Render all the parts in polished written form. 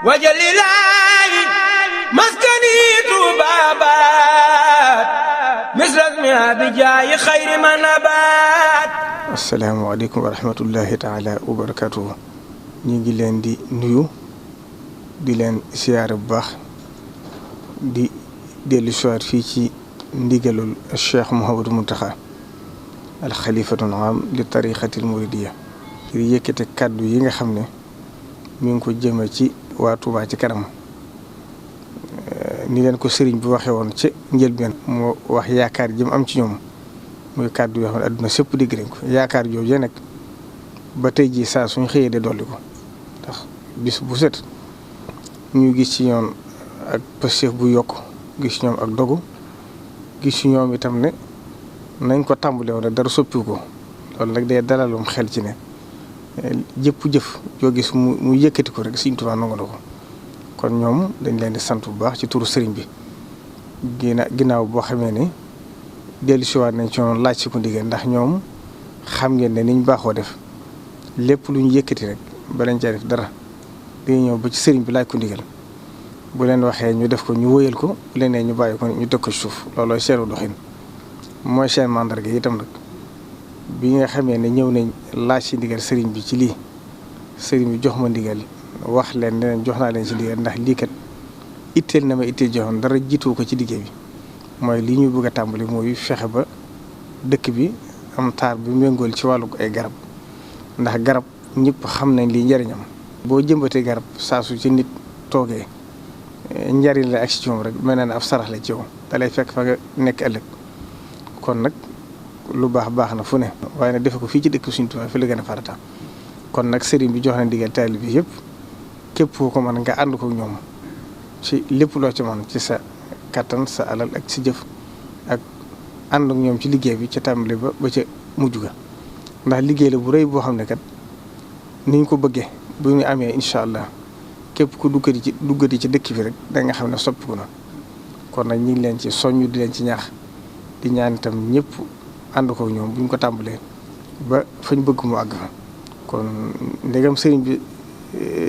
wajalilaayi maskani tuubaabaat misrasmi abijaayi xayri ma nabaat. asalaamaaleykum wa rahmatullahi taala wa barakaatuhu. ñu ngi leen di nuyu di leen siyaare bu baax di dellu siwaat fii ci ndigalul Cheikh Mouhamadou Mountakha al xalifatul aam li tariqatil muridiya ngir yëkkate kàddu yi nga xam ne mi ngi ko jëme ci waa Touba ci kanam ni leen ko sëriñ bi waxee woon ci njëlbeen moo wax yaakaar ji mu am ci ñoom muy kàddu yoo xam ne adduna sëpp dégg nañ ko yaakaar jooju nag ba tey jii saa suñ xëyee de dolli ko ndax bis bu set ñu gis ci ñoom ak pëstéef bu yokk gis ci ñoom ak dogu gis ci ñoom itam ne nañ ko tàmbalee woon dara soppi ko loolu nag day dalalum xel ci ne jëpp jëf joo gis mu yëkkati ko rek Sëriñ Tuubaa nangu na ko kon ñoom dañ leen di sant bu baax ci turu sëriñ bi ginnaaw boo xamee ne dellu siwaat nañ ci noonu laaj si ko ndigal ndax ñoom xam ngeen ne niñ baaxoo def lépp lu ñu yëkkati rek balañ caa def dara dañuy ñëw ba ci sëriñ bi laaj ko ndigal bu leen waxee ñu def ko ñu wóyal ko bu leen nee ñu bàyyi ko ñu teg ko ci suuf looloo seenu doxin mooy seen mandarga itam nag bi nga xamee ne ñëw nañ laaj si ndigal sëriñ bi ci lii sëriñ bi jox ma ndigal wax leen ne leen jox naa leen si ndigal ndax lii kat itteel na ma itteel joxoon dara jiitu ko ci liggéey bi mooy lii ñu bëgg a tàmbali mooy fexe ba dëkk bi am taar bi méngool ci wàllu ay garab ndax garab ñëpp xam nañ lii njariñam boo jëmbatee garab saa su ci nit toogee njariñ la ak si moom rek mel na ne ab sarax la ci yow da lay fekk fa nga nekk ëllëg kon nag lu baax na fu ne waaye nag defe ko fii ci dëkk Sëriñ Tuubaa fi la gën a farata kon nag sëriñ bi jox na ndigal taalibe bi yëpp képp koo ko mën nga ànd ko ñoom ci lépp loo ci mën ci sa kattan sa alal ak si jëf ak ànd ak ñoom ci liggéey bi ca tàmbali ba ca mujj ga ndax liggéey la bu rëy boo xam ne kat niñ ko bëggee bu ñu amee incha allah képp ku duggati ci dëkk bi rek da nga xam ne soppiku na kon nag ñu ngi leen ci soññ di leen ci ñaax di ñaan itam ñëpp ànd ko ñoom buñ ko tàmbalee ba fañ bëgg mu àgg fa kon ndegam sëriñ bi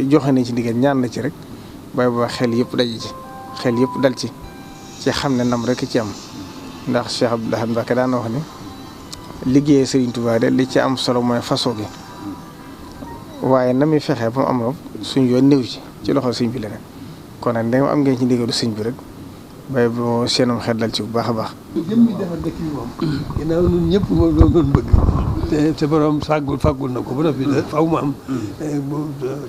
joxe nañ ci ndigal ñaan na ci rek waaye ba xel yëpp daje ci xel yëpp dal ci xam ne ndam rek ci am ndax Cheikh Abdoul Ahad Mbacké daan wax ne liggéeyee Sëriñ Tuubaa de li ci am solo mooy façon gi waaye na muy fexee ba mu am rek suñ yoon néew ci loxo sëñ bi la ne kon nag ndegam am ngeen ci ndigalu sëñ bi rek waaye boo seenum xel dal ci bu baax a baax. jëmmi defar dëkk bi moom. ginnaaw ñun ñëpp moom loolu doon bëgg. te borom fàggul na ko ba noppi faaw mu am.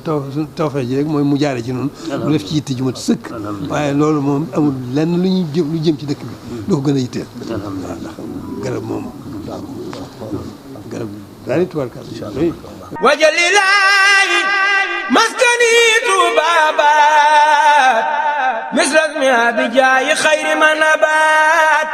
tawfeex ji rek mooy mu jaare ci noonu. mu def ci yitte ju mat sëkk. waaye loolu moom amul lenn lu jëm ci dëkk bi. lu ko gën a yitteel. waaw ndax garab moom. garab daal di tubarkalla. wajalilaayi maskani tuubaabaat misrasmi abijaayi xayri ma nabaat.